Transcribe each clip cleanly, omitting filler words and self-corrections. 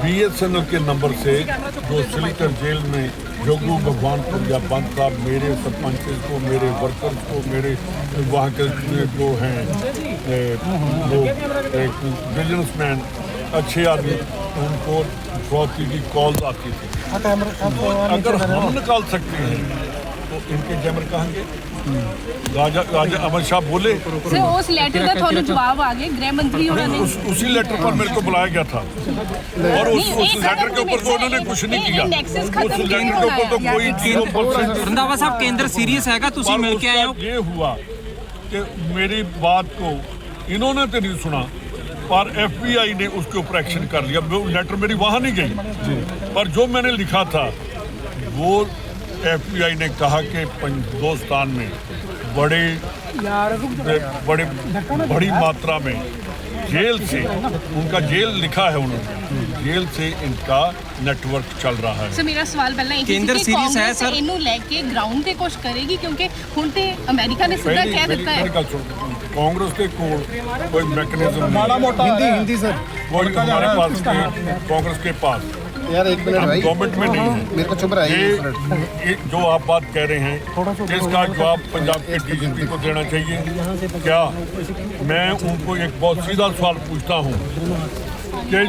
BSNL के number से जो सिलीटर जेल में जोगू भगवानपुर या बंद साहब मेरे सरपंच को, मेरे वर्कर्स को, मेरे वहाँ के जो हैं लोग बिजनेसमैन अच्छे आदमी, उनको फ्रॉती की कॉल्स आती थी। अगर हम निकाल सकते हैं तो इनके जमर कहेंगे। राजा अमित शाह बोले सर उस लेटर का थोड़ा जवाब आ गया गृह मंत्री उन्होंने उसी लेटर पर मेरे को बुलाया गया था और उस लेटर के ऊपर तो उन्होंने कुछ नहीं किया। उस लेटर के ऊपर तो कोई रंधावा साहब केंद्र सीरियस हैगा, तुसी मिल के आए हो। ये हुआ कि मेरी बात को इन्होंने तो नहीं सुना पर FBI ने उसके ऊपर एक्शन कर लिया। वो लेटर मेरी वहाँ नहीं गई पर जो मैंने लिखा था वो FBI ने कहा कि हिंदुस्तान में बड़ी मात्रा में जेल से उनका जेल लिखा है उन्होंने, जेल से इनका नेटवर्क चल रहा है। सर मेरा सवाल पहला है केंद्र सीरीज है सर, इन्हों लेके ग्राउंड ते कुछ करेगी क्योंकि हुण ते अमेरिका ने सीधा कह दिता है कांग्रेस के कोई मैकेनिज्म हिंदी सर कोई हमारे पास कांग्रेस के पास यार एक मिनट भाई, गवर्नमेंट में नहीं है। मेरे को चुप रहिए। जो आप बात कह रहे हैं इसका जवाब पंजाब के DGP को देना चाहिए। क्या मैं उनको एक बहुत सीधा सवाल पूछता हूँ कि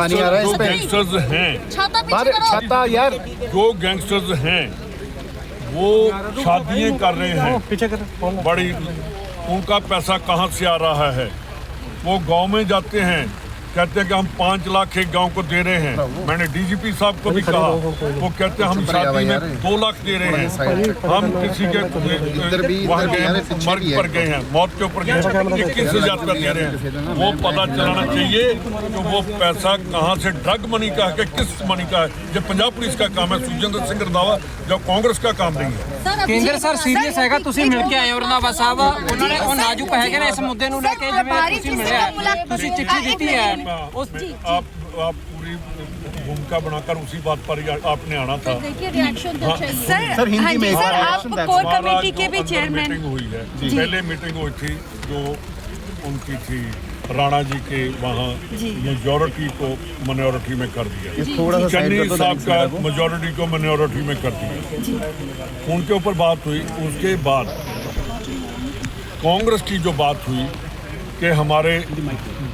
जो गैंगस्टर्स हैं, छाता यार, जो गैंगस्टर्स हैं वो शादियाँ कर रहे हैं बड़ी, उनका पैसा कहाँ से आ रहा है? वो गांव में जाते हैं, कहते हैं कि हम 5 लाख एक गांव को दे रहे हैं। मैंने DGP साहब को भी कहा, वो कहते हैं हम शादी में 2 लाख दे रहे हैं। हम किसी के वहाँ गए हैं, मर्ग पर गए हैं, मौत के ऊपर गए हैं, 21,000 रुपया दे रहे हैं। वो पता चलाना चाहिए कि वो पैसा कहाँ से ड्रग मनी का है, किस मनी का है। जब पंजाब पुलिस का काम है सुखजिंदर सिंह रंधावा, जब कांग्रेस का काम नहीं है। केंद्र सर सीरीयस हैगा, तुसी मिल के आए हो रंधावा साहब, उन्होंने ਉਹ ਨਾਜ਼ੁਕ ਹੈਗੇ ਨੇ ਇਸ ਮੁੱਦੇ ਨੂੰ ਲੈ ਕੇ, ਜਿਵੇਂ ਤੁਸੀਂ ਮਿਲਿਆ, ਤੁਸੀਂ ਚਿੱਠੀ ਦਿੱਤੀ ਹੈ। आप पूरी भूमिका बनाकर उसी बात पर आपने आना था। देखिए रिएक्शन तो चाहिए सर हिंदी में सर, आप कोर कमेटी के भी चेयरमैन। मीटिंग हुई है, पहले मीटिंग हुई थी जो उनकी थी राणा जी के वहाँ, मेजॉरिटी को माइनॉरिटी में कर दिया। चन्नी साहब का मेजॉरिटी को माइनॉरिटी में कर दिया। उनके ऊपर बात हुई। उसके बाद कांग्रेस की जो बात हुई कि हमारे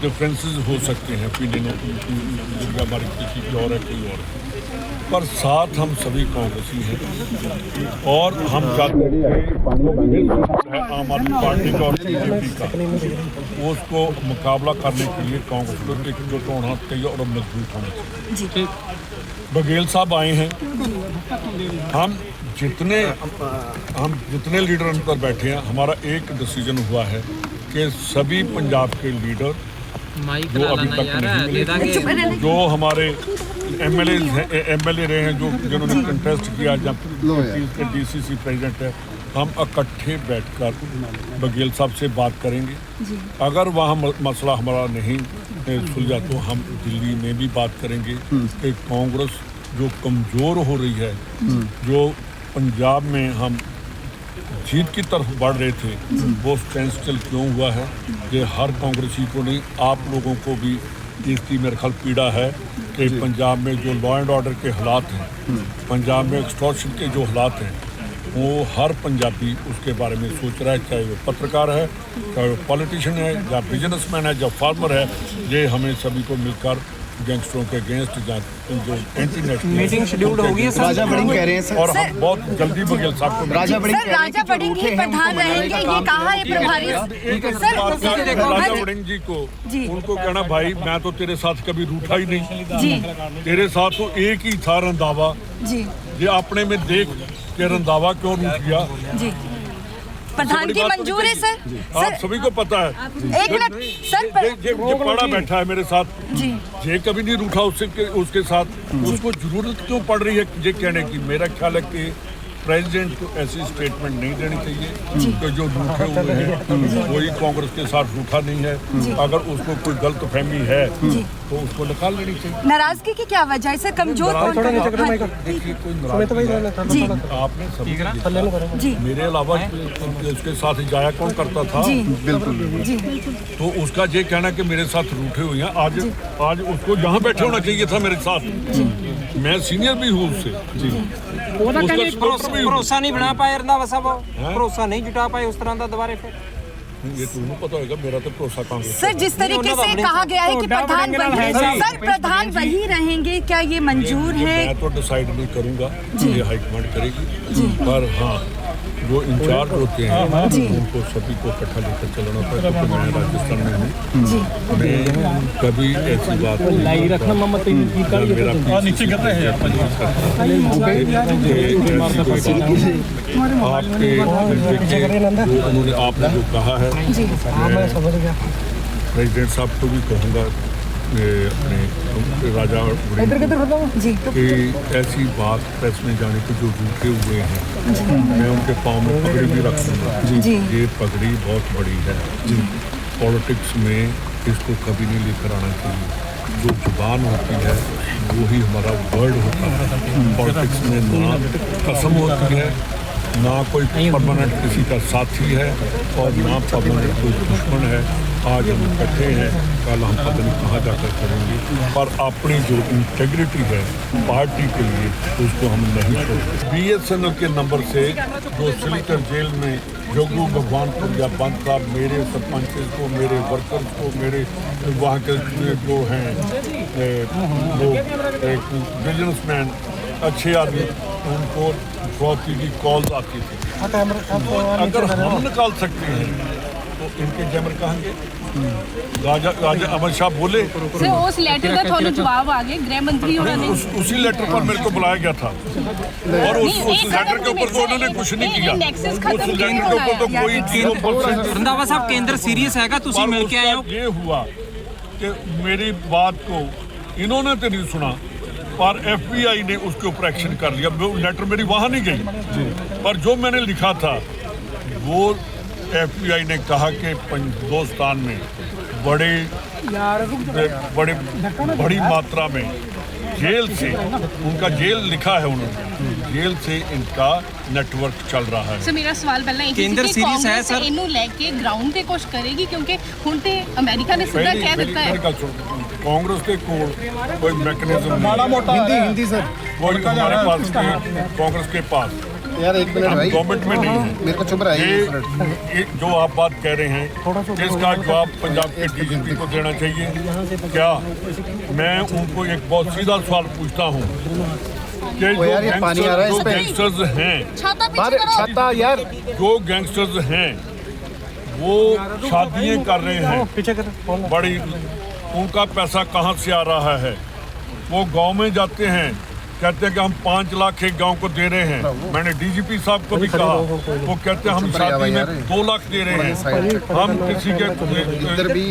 डिफरेंसेस हो सकते हैं ओपिनियन, हमारी किसी की और है कोई और है, पर साथ हम सभी कांग्रेसी हैं और हम चाहते हैं आम आदमी पार्टी का और BJP का उसको मुकाबला करने के लिए कांग्रेस को एकजुट होना चाहिए और मजबूत होना चाहिए। बघेल साहब आए हैं, हम जितने लीडर अंदर बैठे हैं, हमारा एक डिसीजन हुआ है कि सभी पंजाब के लीडर जो अभी तक नहीं, जो हमारे MLA रहे हैं, जो जिन्होंने कंटेस्ट किया, जब के DCC प्रेसिडेंट है, हम इकट्ठे बैठकर बघेल साहब से बात करेंगे। अगर वहाँ मसला हमारा नहीं सुलझा तो हम दिल्ली में भी बात करेंगे कि कांग्रेस जो कमज़ोर हो रही है, जो पंजाब में हम जीत की तरफ बढ़ रहे थे, वो स्टैंड स्टिल क्यों हुआ है? ये हर कांग्रेसी को नहीं, आप लोगों को भी इसकी मेरे ख्याल पीड़ा है कि पंजाब में जो लॉ एंड ऑर्डर के हालात हैं, पंजाब में एक्सटॉर्शन के जो हालात हैं, वो हर पंजाबी उसके बारे में सोच रहा है, चाहे वो पत्रकार है, चाहे वो पॉलिटिशियन है, या बिजनेसमैन है, या फार्मर है। ये हमें सभी को मिलकर गैंगस्टरों के अगेंस्ट जो एंटी नेशनल मीटिंग शेड्यूल्ड होगी है। राजा बड़िंग कह रहे हैं सर, और हम बहुत जल्दी बघेल साहब को राजा बड़िंग राजा बड़िंग ही प्रधान रहेंगे, ये कहा है प्रभारी राजा बड़िंग जी को, उनको कहना भाई मैं तो तेरे साथ कभी रूठा ही नहीं, तेरे साथ तो एक ही था रंधावा जी, ये अपने में देख के रंधावा क्यों रूठ गया। प्रधान की मंजूर है सर, आप सभी को पता है। एक मिनट सर, ये पड़ा बैठा है मेरे साथ जी, ये कभी नहीं रूठा उसके साथ। उसको जरूरत क्यों पड़ रही है ये कहने की? मेरा ख्याल है कि प्रेसिडेंट को ऐसी स्टेटमेंट नहीं देनी चाहिए कि जो रूठे हुए हैं कोई कांग्रेस के साथ रूठा नहीं है। अगर उसको कोई गलतफहमी है तो उसको निकाल लेनी चाहिए। नाराजगी की क्या वजह है सर? कमजोर देखिए कोई नाराजगी जी आपने सभी जी मेरे अलावा उसके साथ जाया कौन करता था? जी बिल्कुल जी तो उसका ये कहना कि मेरे साथ रूठे हुए हैं, आज उसको यहाँ बैठे होना चाहिए था मेरे साथ। मैं सीनियर भी हूँ उससे जी। उसका supporter भी हूँ। ਭਰੋਸਾ ਨਹੀਂ ਬਣਾ ਪਾਏ ਰੰਧਾਵਾ ਸਾਹਿਬ, ਭਰੋਸਾ ਨਹੀਂ ਜੁਟਾ ਪਾਏ ਉਸ ਤਰ੍ਹਾਂ ਦਾ ਦੁਬਾਰੇ ਫਿਰ। ये तुम्हें पता होगा मेरा तो भरोसा कांग्रेस सर जिस तरीके से कहा गया है कि प्रधान वही सर प्रधान वही रहेंगे, क्या ये मंजूर है? मैं तो डिसाइड नहीं करूंगा, ये हाईकमांड करेगी। पर हाँ जो इंचार्ज होते हैं उनको सभी को इकट्ठा लेकर चलना पड़ता है। क्योंकि मैं राजस्थान में हूँ, मैं कभी ऐसी बात उन्होंने आपने जो कहा है प्रेसिडेंट साहब को भी कहूँगा अपने राजा जी कि ऐसी बात प्रेस में जाने के जो रूठे हुए हैं मैं उनके पाँव में पगड़ी भी रख दूँगा। जी ये पगड़ी बहुत बड़ी है जी। पॉलिटिक्स में इसको कभी नहीं लेकर आना चाहिए। जो जुबान होती है वो ही हमारा वर्ड होता है। पॉलिटिक्स में ना कसम होती है, ना कोई परमानेंट किसी का साथी है और ना परमानेंट कोई दुश्मन है। आज हम इकट्ठे हैं, कल हम पता नहीं कहाँ जाकर करेंगे, पर अपनी जो इंटेग्रिटी है पार्टी के लिए उसको हम नहीं छोड़ेंगे। BSNL के नंबर से जो सिलीटर जेल में जोगू भगवानपुर या बंद साहब मेरे सरपंच को, मेरे वर्कर्स को, मेरे वहाँ के जो हैं लोग बिजनेसमैन अच्छे आदमी उनको बहुत की कॉल्स आती थी। अगर हम निकाल सकते हैं तो इनके जमर कहेंगे। राजा अमित शाह बोले सर उस लेटर का थोड़ा जवाब आ गया गृह मंत्री होना नहीं उसी लेटर पर मेरे को बुलाया गया था और उस लेटर के ऊपर तो उन्होंने कुछ नहीं किया। उस लेटर के ऊपर तो कोई ਰੰਧਾਵਾ ਸਾਹਿਬ ਕੇਂਦਰ ਸੀਰੀਅਸ ਹੈਗਾ, ਤੁਸੀਂ ਮਿਲ ਕੇ ਆਏ ਹੋ। ये हुआ कि मेरी बात को इन्होंने तो नहीं सुना पर FBI ने उसके ऊपर एक्शन कर लिया। वो लेटर मेरी वहाँ नहीं गई पर जो मैंने लिखा था वो FBI ने कहा कि हिंदुस्तान में बड़ी मात्रा में जेल से उनका जेल लिखा है उन्होंने जेल से इनका नेटवर्क चल रहा है। सर मेरा सवाल पहला ਇਹ ਕੇਂਦਰ ਸੀਰੀਅਸ ਹੈ ਸਰ। ਇਹਨੂੰ ਲੈ ਕੇ ਗਰਾਊਂਡ ਤੇ ਕੁਝ ਕਰੇਗੀ ਕਿਉਂਕਿ ਹੁਣ ਤੇ ਅਮਰੀਕਾ ਨੇ ਸਿੱਧਾ ਕਹਿ ਦਿੱਤਾ ਹੈ कांग्रेस के कोई मैकेनिज्म हिंदी सर कोई हमारे पास कांग्रेस के पास यार एक मिनट भाई गवर्नमेंट में नहीं है। मेरे को चुप रहा ये जो आप बात कह रहे हैं इसका जवाब पंजाब के DGP को देना चाहिए। क्या मैं उनको एक बहुत सीधा सवाल पूछता हूँ कि जो गैंगस्टर्स हैं छाता यार जो गैंगस्टर्स हैं वो शादियाँ कर रहे हैं बड़ी, उनका पैसा कहाँ से आ रहा है? वो गांव में जाते हैं कहते हैं कि हम 5 लाख एक गांव को दे रहे हैं। मैंने DGP साहब को भी कहा, वो कहते हैं हम शादी में 2 लाख दे रहे हैं। हम किसी के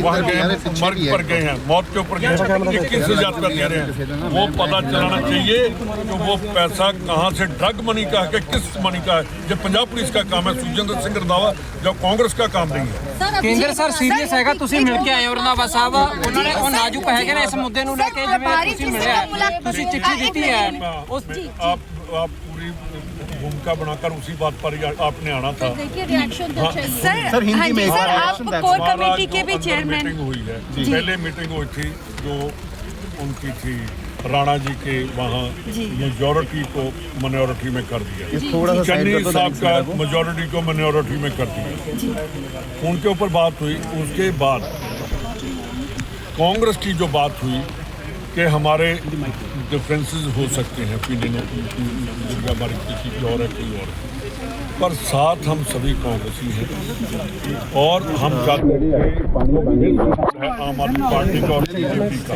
वहाँ गए मर्ग पर गए हैं, मौत के ऊपर गए हैं 21,000 रुपया दे रहे हैं। वो पता चलाना चाहिए कि वो पैसा कहाँ से ड्रग मनी का है कि किस मनी का है। जब पंजाब पुलिस का काम है सुखजिंदर सिंह रंधावा, जब कांग्रेस का काम नहीं है। ਕੇਂਦਰ ਸਰ ਸੀਰੀਅਸ ਹੈਗਾ, ਤੁਸੀਂ ਮਿਲ ਕੇ ਆਏ ਹੋ ਰੰਧਾਵਾ ਸਾਹਿਬ, ਉਹਨਾਂ ਨੇ ਉਹ ਨਾਜ਼ੁਕ ਹੈਗੇ ਨੇ ਇਸ ਮੁੱਦੇ ਨੂੰ ਲੈ ਕੇ ਜਿਵੇਂ ਤੁਸੀਂ ਮਿਲਿਆ, ਤੁਸੀਂ ਚਿੱਠੀ ਦਿੱਤੀ ਹੈ आप पूरी भूमिका बनाकर उसी बात पर आपने आना था। देखिए रिएक्शन तो चाहिए सर हिंदी में सर आप कोर कमेटी के भी चेयरमैन। मीटिंग हुई है, पहले मीटिंग हुई थी जो उनकी थी राणा जी के वहाँ मेजॉरिटी को माइनॉरिटी में कर दिया। चन्नी साहब का मेजॉरिटी को माइनॉरिटी में कर दिया। उनके ऊपर बात हुई। उसके बाद कांग्रेस की जो बात हुई कि हमारे डिफरेंसेस हो सकते हैं ओपिनियन हमारी किसी की और है कोई और है, पर साथ हम सभी कांग्रेसी हैं और हम चाहते हैं आम आदमी पार्टी का और BJP का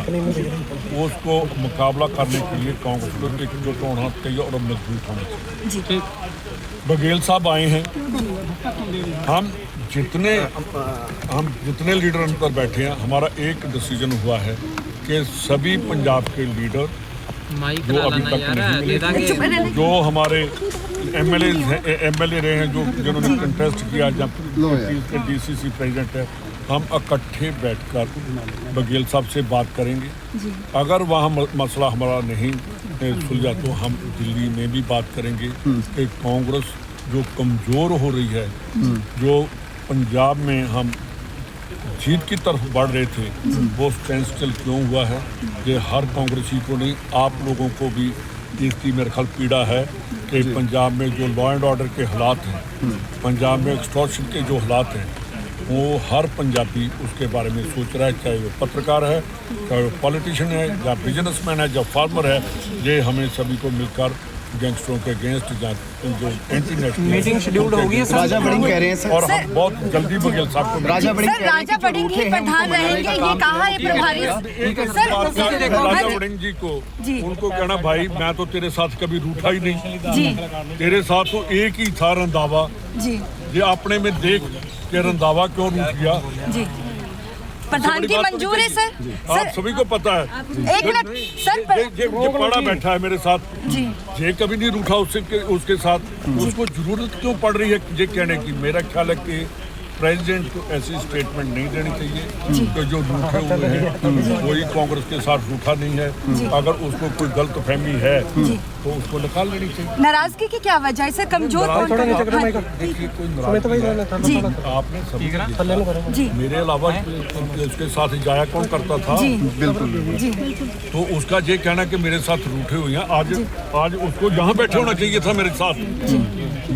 उसको मुकाबला करने के लिए कांग्रेस को एकजुट होना चाहिए और मजबूत होना चाहिए। बघेल साहब आए हैं, हम जितने लीडर अंदर बैठे हैं हमारा एक डिसीजन हुआ है कि सभी पंजाब के लीडर जो अभी तक नहीं मिले, जो हमारे एमएलए रहे हैं, जो जिन्होंने कंटेस्ट किया, जब डीसीसी प्रेसिडेंट है, हम इकट्ठे बैठकर बघेल साहब से बात करेंगे। अगर वहाँ मसला हमारा नहीं सुलझा तो हम दिल्ली में भी बात करेंगे कि कांग्रेस जो कमज़ोर हो रही है, जो पंजाब में हम जीत की तरफ बढ़ रहे थे, वो स्टैंड स्टिल क्यों हुआ है। ये हर कांग्रेसी को नहीं, आप लोगों को भी इसकी मेरे ख्याल पीड़ा है कि पंजाब में जो लॉ एंड ऑर्डर के हालात हैं, पंजाब में एक्सटॉर्शन के जो हालात हैं, वो हर पंजाबी उसके बारे में सोच रहा है, चाहे वो पत्रकार है, चाहे वो पॉलिटिशियन है, या बिजनेसमैन है, या फार्मर है। ये हमें सभी को मिलकर गैंगस्टरों के अगेंस्ट जो एंटी नेशनल मीटिंग शेड्यूल्ड होगी राजा वड़िंग कह रहे हैं सर। और हम बहुत जल्दी बघेल साहब को राजा वड़िंग सर राजा वड़िंग ही प्रधान रहेंगे, ये कहा है प्रभारी राजा वड़िंग जी को, उनको कहना भाई मैं तो तेरे साथ कभी रूठा ही नहीं, तेरे साथ तो एक ही था रंधावा जी, ये अपने में देख के रंधावा क्यों रूठ गया जी। प्रधान की मंजूर है सर? आप सभी को पता है। एक मिनट सर, ये पड़ा बैठा है मेरे साथ जी, ये कभी नहीं रूठा उसके साथ, उसको जरूरत क्यों पड़ रही है ये कहने की। मेरा ख्याल है कि प्रेसिडेंट को ऐसी स्टेटमेंट नहीं देनी चाहिए कि जो रूठे हुए हैं वही कांग्रेस के साथ रूठा नहीं है। अगर उसको कोई गलत फहमी है तो उसको निकाल लेनी चाहिए। नाराजगी की क्या वजह है सर? कमजोर देखिए कोई नाराजगी आपने सभी जी, मेरे अलावा उसके साथ जाया कौन करता था, बिल्कुल जी, तो उसका ये कहना कि मेरे साथ रूठे हुए हैं, आज उसको यहाँ बैठे होना चाहिए था मेरे साथ।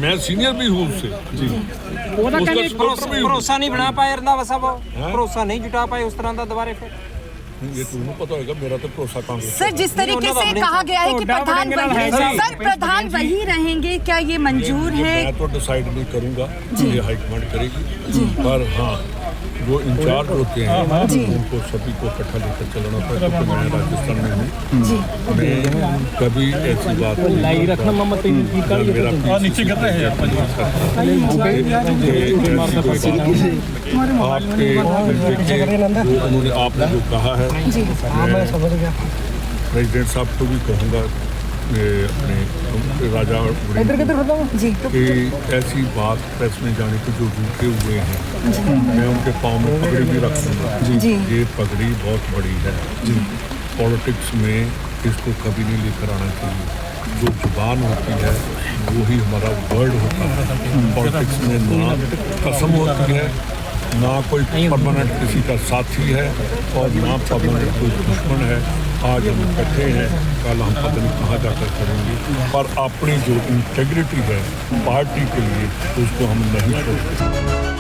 मैं सीनियर भी हूँ उससे, भरोसा नहीं बना पाए रंधावा साहब, भरोसा नहीं जुटा पाए उस तरह का दोबारा फिर। ये तुम्हें पता होगा, मेरा तो भरोसा कांग्रेस सर जिस तरीके से कहा गया है कि प्रधान वही, सर प्रधान वही रहेंगे, क्या ये मंजूर है? मैं तो डिसाइड नहीं करूंगा, ये हाईकमांड करेगी, पर हाँ जो इंचार्ज होते हैं उनको सभी को इकट्ठा लेकर चलना पड़ता है। क्योंकि मैं राजस्थान में हूँ, मैं कभी ऐसी बात उन्होंने आपने जो कहा है, प्रेसिडेंट साहब को भी कहूँगा अपने राजा कि ऐसी बात प्रेस में जाने के जो रूठे हुए हैं, मैं उनके पाँव में पगड़ी भी रख दूँगा। ये पगड़ी बहुत बड़ी है पॉलिटिक्स में, इसको कभी नहीं लेकर आना चाहिए। जो जुबान होती है वो ही हमारा वर्ड होता है। पॉलिटिक्स में ना कसम होती है, ना कोई परमानेंट किसी का साथी है, और ना परमानेंट कोई दुश्मन है। आज हम इकट्ठे हैं, कल हम पता नहीं कहाँ जाकर करेंगे, पर अपनी जो इंटेग्रिटी है पार्टी के लिए उसको हम नहीं छोड़ते।